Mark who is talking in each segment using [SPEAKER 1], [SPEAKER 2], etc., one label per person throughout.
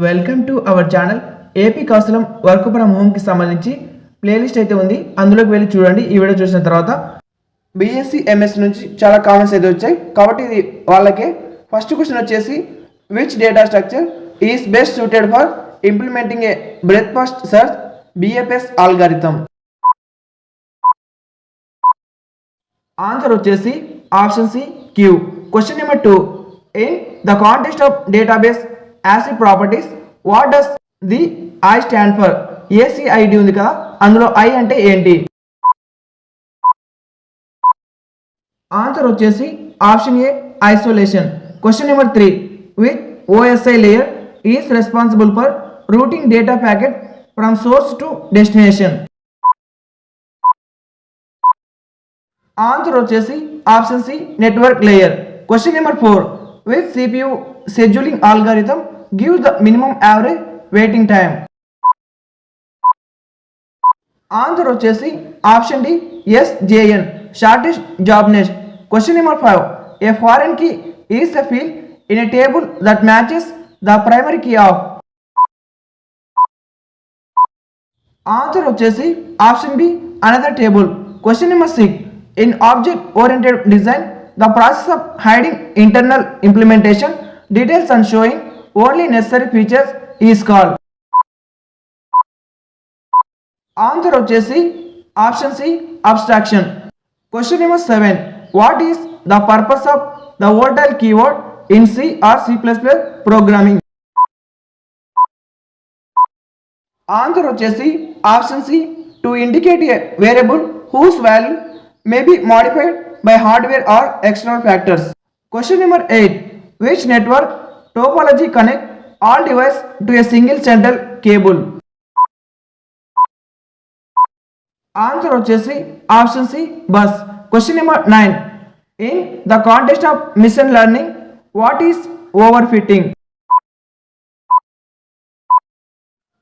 [SPEAKER 1] Welcome to our channel. AP Kaushalam work from హోమ్కి సంబంధించి playlist అయితే ఉంది, అందులోకి వెళ్ళి చూడండి. ఈ వీడియో చూసిన తర్వాత బీఎస్సీ ఎంఎస్ నుంచి చాలా కామెంట్స్ అయితే వచ్చాయి, కాబట్టి ఇది వాళ్ళకే. ఫస్ట్ క్వశ్చన్ వచ్చేసి, which data structure is best suited for implementing a breadth first search BFS algorithm? Answer వచ్చేసి option C, queue. Question number 2, in the context of database acid properties what does the I stand for? ACID ఉంది కదా, అందులో I అంటే ఏంటి? Answer వచ్చేసి option A, isolation. Question number 3, with OSI layer is responsible for routing data packet from source to destination? Answer వచ్చేసి option C, network layer. Question number 4, with CPU scheduling algorithm gives the minimum average waiting time? Answer వచ్చేసి option D, SJN, shortest job next. Question number 5, a foreign key is a field in a table that matches the primary key of? Answer వచ్చేసి option B, another table. Question number 6, in object oriented design the process of hiding internal implementation details and showing only necessary features is called? Answer వచ్చేసి option C, abstraction. Question number 7, what is the purpose of the volatile keyword in C or C plus plus programming? Answer వచ్చేసి option C, to indicate a variable whose value may be modified by hardware or external factors. Question number 8, which network topology connect all devices to a single central cable? Answer వచ్చేసి option C, bus. Question number 9, in the context of machine learning what is overfitting?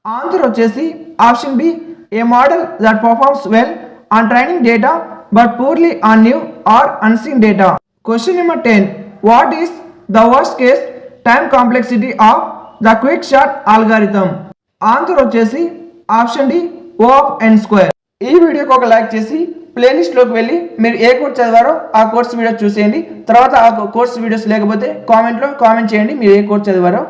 [SPEAKER 1] Answer వచ్చేసి option B, a model that performs well on training data but poorly on new or unseen data. Question number 10, what is the worst case time complexity of the quick sort algorithm? Answer వచ్చేసి option D, O of N square. ఈ వీడియోకి ఒక like చేసి ప్లేలిస్ట్లోకి వెళ్ళి మీరు ఏ course చదివారో ఆ course video చూసేయండి. తర్వాత ఆ కోర్స్ వీడియోస్ లేకపోతే కామెంట్లో కామెంట్ చేయండి మీరు ఏ కోర్స్ చదివారో.